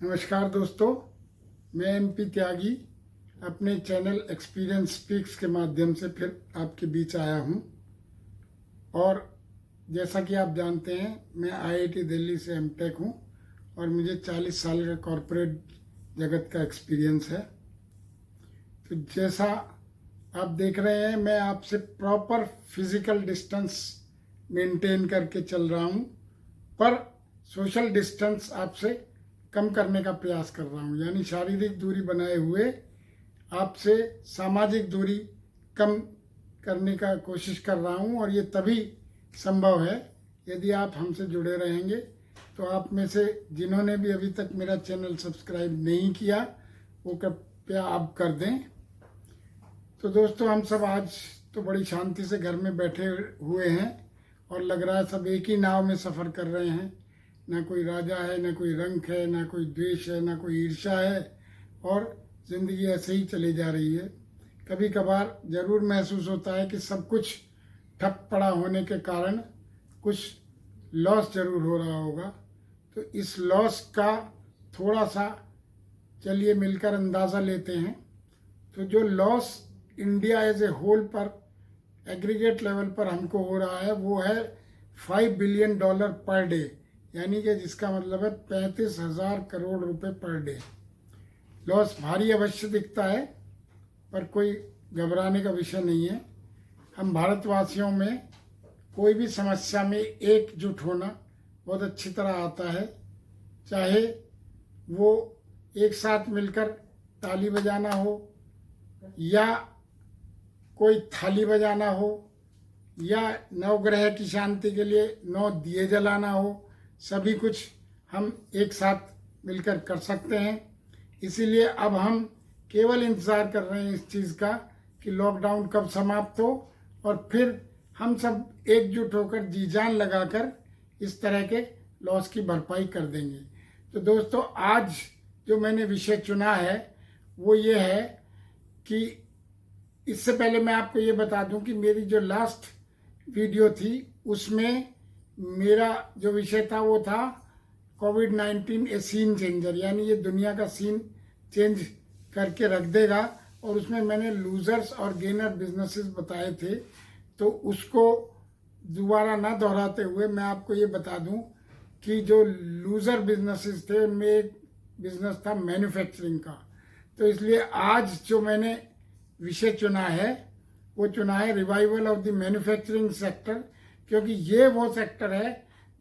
नमस्कार दोस्तों, मैं एमपी त्यागी अपने चैनल एक्सपीरियंस स्पीक्स के माध्यम से फिर आपके बीच आया हूं। और जैसा कि आप जानते हैं, मैं आईआईटी दिल्ली से एमटेक हूं और मुझे 40 साल का कॉरपोरेट जगत का एक्सपीरियंस है। तो जैसा आप देख रहे हैं, मैं आपसे प्रॉपर फिजिकल डिस्टेंस मेंटेन करके चल रहा हूं, पर सोशल डिस्टेंस आपसे कम करने का प्रयास कर रहा हूँ। यानी शारीरिक दूरी बनाए हुए आपसे सामाजिक दूरी कम करने का कोशिश कर रहा हूँ। और ये तभी संभव है यदि आप हमसे जुड़े रहेंगे। तो आप में से जिन्होंने भी अभी तक मेरा चैनल सब्सक्राइब नहीं किया, वो कृपया आप कर दें। तो दोस्तों, हम सब आज तो बड़ी शांति से घर में बैठे हुए हैं और लग रहा है सब एक ही नाव में सफ़र कर रहे हैं। ना कोई राजा है, ना कोई रंक है, ना कोई द्वेष है, ना कोई ईर्ष्या है, और ज़िंदगी ऐसे ही चली जा रही है। कभी कभार ज़रूर महसूस होता है कि सब कुछ ठप पड़ा होने के कारण कुछ लॉस ज़रूर हो रहा होगा। तो इस लॉस का थोड़ा सा चलिए मिलकर अंदाज़ा लेते हैं। तो जो loss India as a whole पर एग्रीगेट लेवल पर हमको हो रहा है, वो है $5 बिलियन पर डे, यानी कि जिसका मतलब है 35,000 करोड़ रुपए पर डे। लॉस भारी अवश्य दिखता है, पर कोई घबराने का विषय नहीं है। हम भारतवासियों में कोई भी समस्या में एकजुट होना बहुत अच्छी तरह आता है। चाहे वो एक साथ मिलकर ताली बजाना हो, या कोई थाली बजाना हो, या नवग्रह की शांति के लिए 9 दिए जलाना हो, सभी कुछ हम एक साथ मिलकर कर सकते हैं। इसीलिए अब हम केवल इंतज़ार कर रहे हैं इस चीज़ का कि लॉकडाउन कब समाप्त हो, और फिर हम सब एकजुट होकर जी जान लगाकर इस तरह के लॉस की भरपाई कर देंगे। तो दोस्तों, आज जो मैंने विषय चुना है वो ये है कि इससे पहले मैं आपको ये बता दूं कि मेरी जो लास्ट वीडियो थी उसमें मेरा जो विषय था वो था कोविड-19 ए सीन चेंजर, यानी ये दुनिया का सीन चेंज करके रख देगा। और उसमें मैंने लूजर्स और गेनर बिजनेसेस बताए थे। तो उसको दोबारा ना दोहराते हुए मैं आपको ये बता दूं कि जो लूजर बिजनेसेस थे उनमें एक बिजनेस था मैन्युफैक्चरिंग का। तो इसलिए आज जो मैंने विषय चुना है वो चुना है revival of the manufacturing sector, क्योंकि ये वो सेक्टर है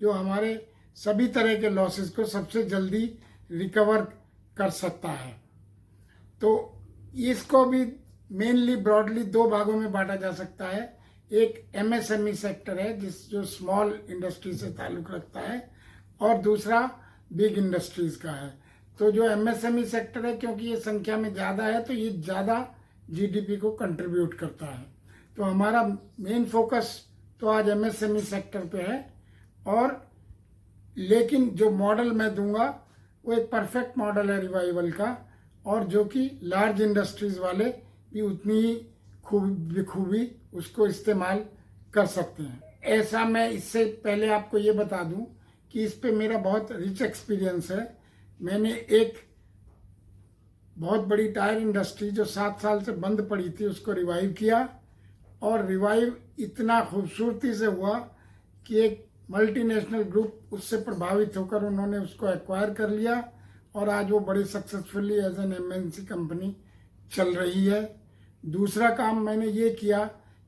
जो हमारे सभी तरह के लॉसेस को सबसे जल्दी रिकवर कर सकता है। तो इसको भी मेनली ब्रॉडली 2 भागों में बांटा जा सकता है। एक एमएसएमई सेक्टर है जो स्मॉल इंडस्ट्री से ताल्लुक़ रखता है, और दूसरा बिग इंडस्ट्रीज़ का है। तो जो एमएसएमई सेक्टर है, क्योंकि ये संख्या में ज़्यादा है, तो ये ज़्यादा जीडीपी को कंट्रीब्यूट करता है। तो हमारा मेन फोकस तो आज एमएसएमई सेक्टर पे है। और लेकिन जो मॉडल मैं दूंगा वो एक परफेक्ट मॉडल है रिवाइवल का, और जो कि लार्ज इंडस्ट्रीज वाले भी उतनी ही खूबी उसको इस्तेमाल कर सकते हैं। ऐसा मैं इससे पहले आपको ये बता दूं कि इस पे मेरा बहुत रिच एक्सपीरियंस है। मैंने एक बहुत बड़ी टायर इंडस्ट्री जो 7 साल से बंद पड़ी थी उसको रिवाइव किया, और रिवाइव इतना खूबसूरती से हुआ कि एक मल्टीनेशनल ग्रुप उससे प्रभावित होकर उन्होंने उसको एक्वायर कर लिया, और आज वो बड़ी successfully as an MNC company चल रही है। दूसरा काम मैंने ये किया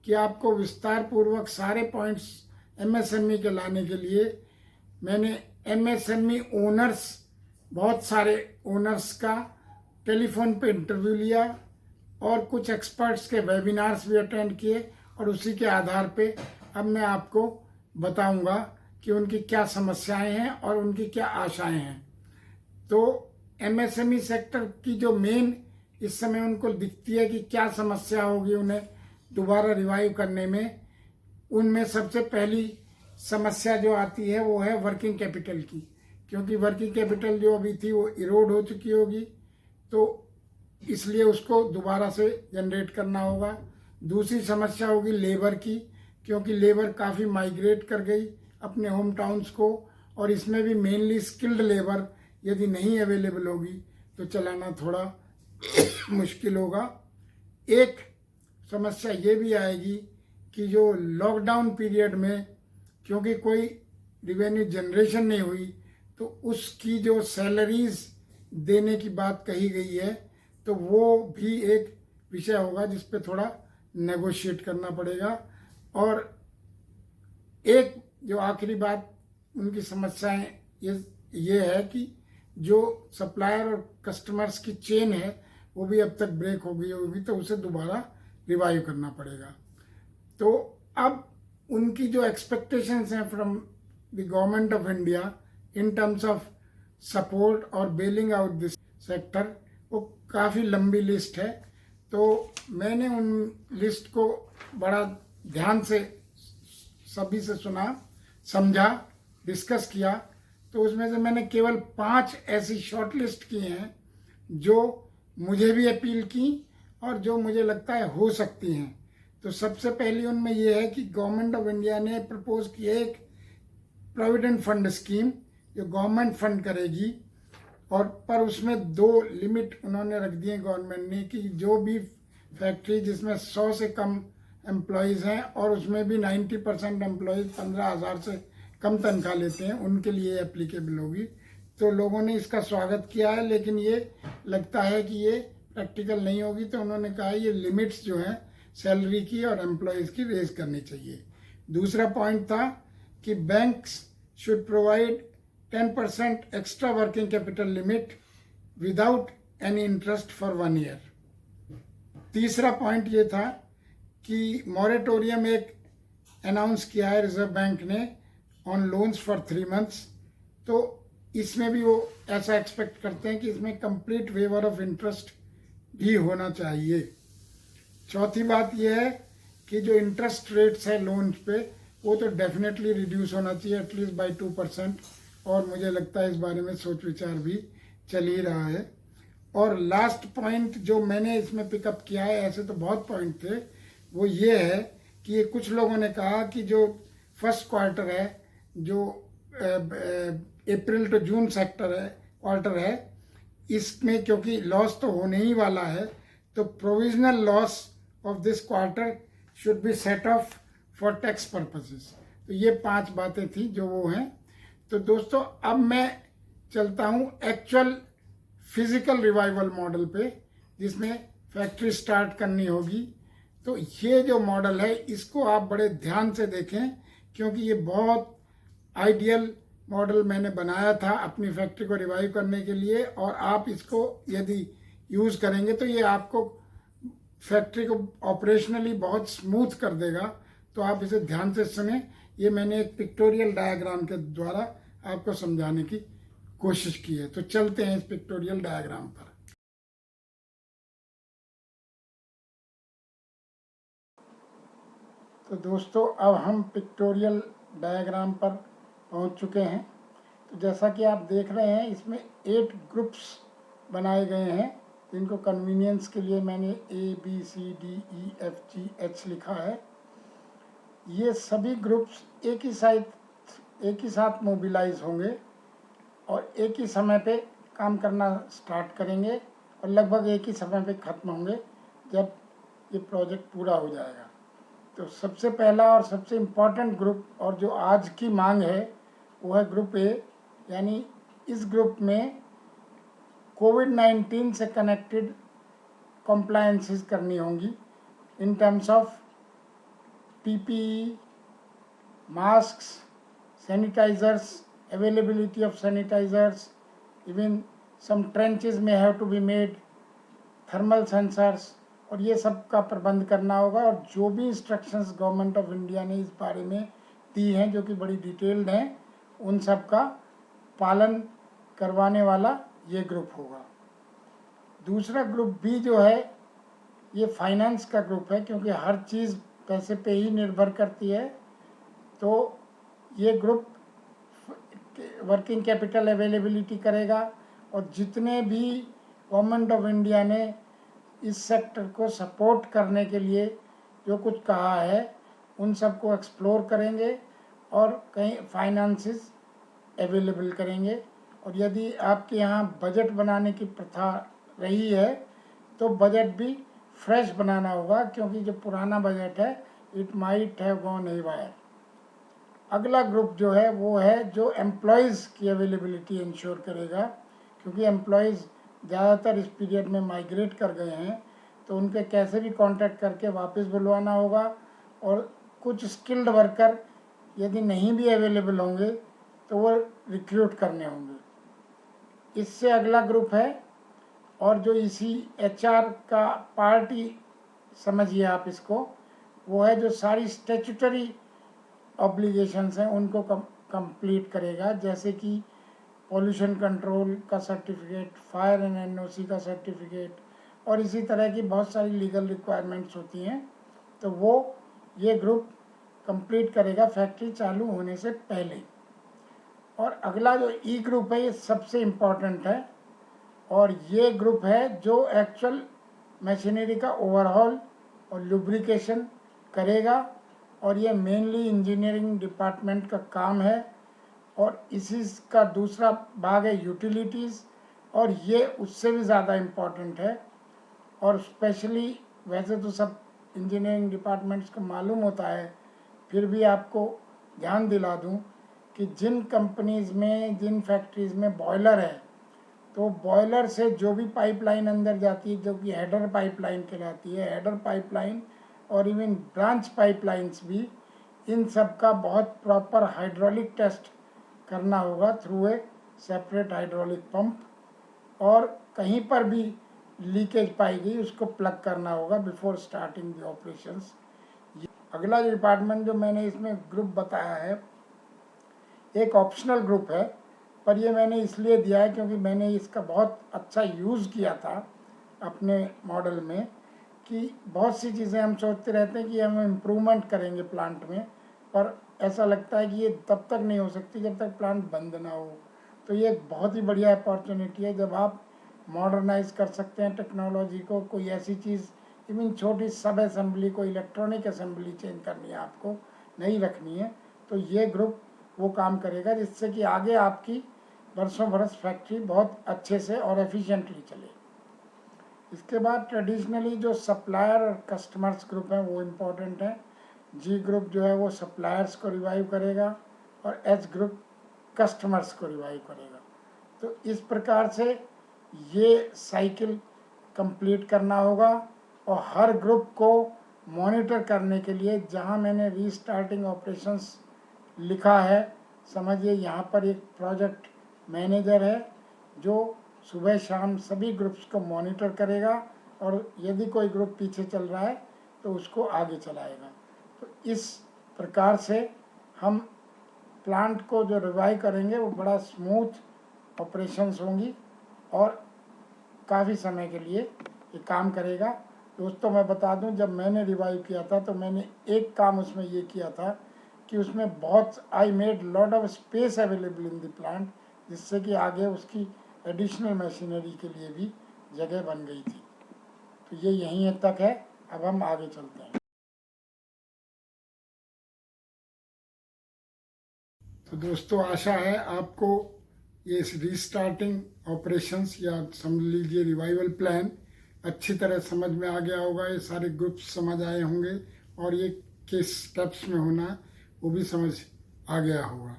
कि आपको विस्तार पूर्वक सारे पॉइंट्स एमएसएमई के लाने के लिए मैंने एमएसएमई ओनर्स, बहुत सारे ओनर्स का टेलीफोन पे इंटरव्यू लिया, और कुछ एक्सपर्ट्स के वेबिनार्स भी अटेंड किए, और उसी के आधार पे अब मैं आपको बताऊंगा कि उनकी क्या समस्याएं हैं और उनकी क्या आशाएं हैं। तो एमएसएमई सेक्टर की जो मेन इस समय उनको दिखती है कि क्या समस्या होगी उन्हें दोबारा रिवाइव करने में, उनमें सबसे पहली समस्या जो आती है वो है वर्किंग कैपिटल की, क्योंकि वर्किंग कैपिटल जो अभी थी वो इरोड हो चुकी होगी, तो इसलिए उसको दोबारा से जनरेट करना होगा। दूसरी समस्या होगी लेबर की, क्योंकि लेबर काफ़ी माइग्रेट कर गई अपने होम टाउन्स को, और इसमें भी मेनली स्किल्ड लेबर यदि नहीं अवेलेबल होगी तो चलाना थोड़ा मुश्किल होगा। एक समस्या ये भी आएगी कि जो लॉकडाउन पीरियड में क्योंकि कोई रिवेन्यू जनरेशन नहीं हुई तो उसकी जो सैलरीज देने की बात कही गई है तो वो भी एक विषय होगा जिस पे थोड़ा नेगोशिएट करना पड़ेगा। और एक जो आखिरी बात उनकी समस्याएं ये है कि जो सप्लायर और कस्टमर्स की चेन है वो भी अब तक ब्रेक हो गई होगी तो उसे दोबारा रिवाइव करना पड़ेगा। तो अब उनकी जो एक्सपेक्टेशंस हैं from the government of India in terms of support और बेलिंग आउट दिस सेक्टर वो काफ़ी लंबी लिस्ट है। तो मैंने उन लिस्ट को बड़ा ध्यान से सभी से सुना, समझा, डिस्कस किया। तो उसमें से मैंने केवल 5 ऐसी शॉर्ट लिस्ट की हैं जो मुझे भी अपील की और जो मुझे लगता है हो सकती हैं। तो सबसे पहली उनमें यह है कि गवर्नमेंट ऑफ इंडिया ने प्रपोज किया एक प्रोविडेंट फंड स्कीम जो गवर्नमेंट फंड करेगी और पर उसमें 2 लिमिट उन्होंने रख दिए गवर्नमेंट ने कि जो भी फैक्ट्री जिसमें 100 से कम एम्प्लॉयज़ हैं और उसमें भी 90% एम्प्लॉयज़ 15,000 से कम तनख्वाह लेते हैं उनके लिए एप्लीकेबल होगी। तो लोगों ने इसका स्वागत किया है, लेकिन ये लगता है कि ये प्रैक्टिकल नहीं होगी। तो उन्होंने कहा ये लिमिट्स जो हैं सैलरी की और एम्प्लॉयज़ की रेज करनी चाहिए। दूसरा पॉइंट था कि banks should provide 10% extra working capital limit without any interest for 1 year. तीसरा पॉइंट ये था कि मॉरेटोरियम एक अनाउंस किया है रिजर्व बैंक ने ऑन लोन्स फॉर 3 मंथ्स। तो इसमें भी वो ऐसा एक्सपेक्ट करते हैं कि इसमें कंप्लीट वेवर ऑफ इंटरेस्ट भी होना चाहिए। चौथी बात यह है कि जो इंटरेस्ट रेट्स है लोन्स पे वो तो डेफिनेटली रिड्यूस होना चाहिए एटलीस्ट बाय 2%। और मुझे लगता है इस बारे में सोच विचार भी चल ही रहा है। और लास्ट पॉइंट जो मैंने इसमें पिकअप किया है, ऐसे तो बहुत पॉइंट थे, वो ये है कि ये कुछ लोगों ने कहा कि जो फर्स्ट क्वार्टर है जो अप्रैल टू जून क्वार्टर है इसमें क्योंकि लॉस तो होने ही वाला है तो provisional loss of this quarter should be set of for tax purposes. तो ये 5 बातें थी जो वो हैं। तो दोस्तों अब मैं चलता हूँ एक्चुअल फिजिकल रिवाइवल मॉडल पे जिसमें फैक्ट्री स्टार्ट करनी होगी। तो ये जो मॉडल है इसको आप बड़े ध्यान से देखें क्योंकि ये बहुत आइडियल मॉडल मैंने बनाया था अपनी फैक्ट्री को रिवाइव करने के लिए। और आप इसको यदि यूज़ करेंगे तो ये आपको फैक्ट्री को ऑपरेशनली बहुत स्मूथ कर देगा। तो आप इसे ध्यान से सुने। ये मैंने एक पिक्टोरियल डायग्राम के द्वारा आपको समझाने की कोशिश की है। तो चलते हैं इस पिक्टोरियल डायग्राम पर। तो दोस्तों अब हम पिक्टोरियल डायग्राम पर पहुंच चुके हैं। तो जैसा कि आप देख रहे हैं इसमें 8 ग्रुप्स बनाए गए हैं जिनको कन्वीनियंस के लिए मैंने ABCDEFGH लिखा है। ये सभी ग्रुप्स एक ही साथ मोबिलाइज होंगे और एक ही समय पे काम करना स्टार्ट करेंगे और लगभग एक ही समय पे ख़त्म होंगे जब ये प्रोजेक्ट पूरा हो जाएगा। तो सबसे पहला और सबसे इम्पॉर्टेंट ग्रुप और जो आज की मांग है वो है ग्रुप ए। यानी इस ग्रुप में कोविड-19 से कनेक्टेड कॉम्प्लायंसेस करनी होंगी in terms of PPE, masks, sanitizers, availability of sanitizers, even some trenches may have to be made, thermal sensors, और ये सब का प्रबंध करना होगा। और जो भी इंस्ट्रक्शंस गवर्नमेंट ऑफ इंडिया ने इस बारे में दी हैं जो कि बड़ी डिटेल्ड हैं उन सब का पालन करवाने वाला ये ग्रुप होगा। दूसरा ग्रुप बी जो है ये फाइनेंस का ग्रुप है क्योंकि हर चीज़ पैसे पे ही निर्भर करती है। तो ये ग्रुप वर्किंग कैपिटल अवेलेबिलिटी करेगा और जितने भी गवर्नमेंट ऑफ इंडिया ने इस सेक्टर को सपोर्ट करने के लिए जो कुछ कहा है उन सबको एक्सप्लोर करेंगे और कहीं फाइनेंसेस अवेलेबल करेंगे और यदि आपके यहाँ बजट बनाने की प्रथा रही है तो बजट भी फ्रेश बनाना होगा, क्योंकि जो पुराना बजट है it might have gone haywire. अगला ग्रुप जो है वो है जो एम्प्लॉयज़ की अवेलेबिलिटी इंश्योर करेगा, क्योंकि एम्प्लॉयज़ ज़्यादातर इस पीरियड में माइग्रेट कर गए हैं, तो उनके कैसे भी कांटेक्ट करके वापस बुलवाना होगा। और कुछ स्किल्ड वर्कर यदि नहीं भी अवेलेबल होंगे तो वो रिक्रूट करने होंगे। इससे अगला ग्रुप है, और जो इसी एचआर का पार्ट ही समझिए आप इसको, वो है जो सारी स्टैट्यूटरी ऑब्लिगेशंस हैं उनको कंप्लीट करेगा, जैसे कि पॉल्यूशन कंट्रोल का सर्टिफिकेट, फायर एंड एनओसी का सर्टिफिकेट, और इसी तरह की बहुत सारी लीगल रिक्वायरमेंट्स होती हैं। तो वो ये ग्रुप कंप्लीट करेगा फैक्ट्री चालू होने से पहले। और अगला जो ई ग्रुप है ये सबसे इम्पॉर्टेंट है, और ये ग्रुप है जो एक्चुअल मशीनरी का ओवरहॉल और लुब्रिकेशन करेगा, और ये मेनली इंजीनियरिंग डिपार्टमेंट का काम है। और इसी का दूसरा भाग है यूटिलिटीज़, और ये उससे भी ज़्यादा इम्पॉर्टेंट है। और स्पेशली वैसे तो सब इंजीनियरिंग डिपार्टमेंट्स को मालूम होता है, फिर भी आपको ध्यान दिला दूं कि जिन कंपनीज़ में, जिन फैक्ट्रीज़ में बॉयलर है, तो बॉयलर से जो भी पाइपलाइन अंदर जाती है, जो कि हेडर पाइपलाइन कहलाती है, हेडर पाइपलाइन और इवन ब्रांच पाइपलाइंस भी, इन सब का बहुत प्रॉपर हाइड्रोलिक टेस्ट करना होगा through a separate hydraulic pump. और कहीं पर भी लीकेज पाई गई उसको प्लग करना होगा बिफोर स्टार्टिंग द ऑपरेशंस। अगला जो डिपार्टमेंट जो मैंने इसमें ग्रुप बताया है, एक ऑप्शनल ग्रुप है, पर ये मैंने इसलिए दिया है क्योंकि मैंने इसका बहुत अच्छा यूज़ किया था अपने मॉडल में, कि बहुत सी चीज़ें हम सोचते रहते हैं कि हम इम्प्रूवमेंट करेंगे प्लांट में, पर ऐसा लगता है कि ये तब तक नहीं हो सकती जब तक प्लांट बंद ना हो। तो ये एक बहुत ही बढ़िया अपॉर्चुनिटी है जब आप मॉडर्नाइज कर सकते हैं टेक्नोलॉजी को। कोई ऐसी चीज़, इवन छोटी सब असेंबली को, इलेक्ट्रॉनिक असेंबली चेंज करनी है आपको, नहीं रखनी है, तो ये ग्रुप वो काम करेगा, जिससे कि आगे आपकी बरसों बरस फैक्ट्री बहुत अच्छे से और एफिशिएंटली चले। इसके बाद ट्रेडिशनली जो सप्लायर और कस्टमर्स ग्रुप हैं वो इम्पोर्टेंट है। जी ग्रुप जो है वो सप्लायर्स को रिवाइव करेगा, और एच ग्रुप कस्टमर्स को रिवाइव करेगा। तो इस प्रकार से ये साइकिल कंप्लीट करना होगा। और हर ग्रुप को मॉनिटर करने के लिए, जहां मैंने रीस्टार्टिंग ऑपरेशंस लिखा है, समझिए यहाँ पर एक प्रोजेक्ट मैनेजर है जो सुबह शाम सभी ग्रुप्स को मॉनिटर करेगा, और यदि कोई ग्रुप पीछे चल रहा है तो उसको आगे चलाएगा। तो इस प्रकार से हम प्लांट को जो रिवाइव करेंगे वो बड़ा स्मूथ ऑपरेशंस होंगी, और काफ़ी समय के लिए ये काम करेगा। दोस्तों मैं बता दूं, जब मैंने रिवाइव किया था तो मैंने एक काम उसमें ये किया था कि उसमें बहुत I made lot of space available in the plant, जिससे कि आगे उसकी एडिशनल मशीनरी के लिए भी जगह बन गई थी। तो ये यहीं तक है, अब हम आगे चलते हैं। तो दोस्तों आशा है आपको ये रीस्टार्टिंग ऑपरेशंस या समझ लीजिए रिवाइवल प्लान अच्छी तरह समझ में आ गया होगा। ये सारे ग्रुप्स समझ आए होंगे, और ये किस स्टेप्स में होना वो भी समझ आ गया होगा।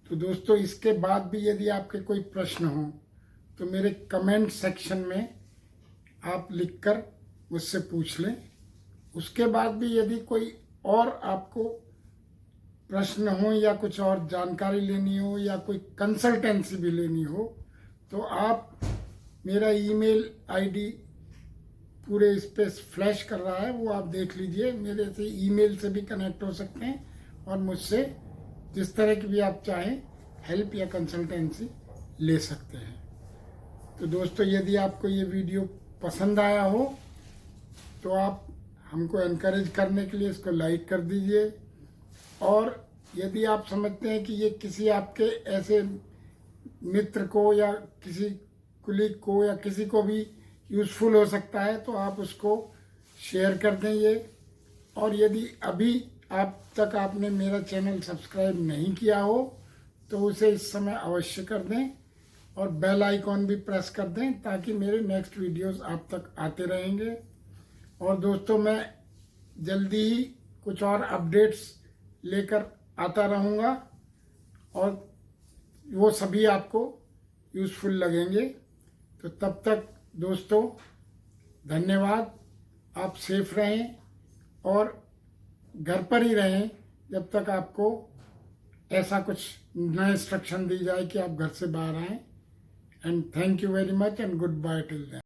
तो दोस्तों इसके बाद भी यदि आपके कोई प्रश्न हो तो मेरे कमेंट सेक्शन में आप लिखकर मुझसे पूछ लें। उसके बाद भी यदि कोई और आपको प्रश्न हो, या कुछ और जानकारी लेनी हो, या कोई कंसल्टेंसी भी लेनी हो, तो आप मेरा ईमेल आईडी पूरे इस पे फ्लैश कर रहा है, वो आप देख लीजिए। मेरे से ईमेल से भी कनेक्ट हो सकते हैं, और मुझसे जिस तरह की भी आप चाहें हेल्प या कंसल्टेंसी ले सकते हैं। तो दोस्तों यदि आपको ये वीडियो पसंद आया हो तो आप हमको एनकरेज करने के लिए इसको लाइक कर दीजिए। और यदि आप समझते हैं कि ये किसी आपके ऐसे मित्र को या किसी कुलीग को या किसी को भी यूज़फुल हो सकता है, तो आप उसको शेयर कर दें ये। और यदि अभी आप तक आपने मेरा चैनल सब्सक्राइब नहीं किया हो तो उसे इस समय अवश्य कर दें, और बेल आइकॉन भी प्रेस कर दें ताकि मेरे नेक्स्ट वीडियोस आप तक आते रहेंगे। और दोस्तों मैं जल्दी ही कुछ और अपडेट्स लेकर आता रहूँगा और वो सभी आपको यूज़फुल लगेंगे। तो तब तक दोस्तों धन्यवाद। आप सेफ रहें और घर पर ही रहें जब तक आपको ऐसा कुछ नया इंस्ट्रक्शन दी जाए कि आप घर से बाहर आएँ। And thank you very much and good bye till then.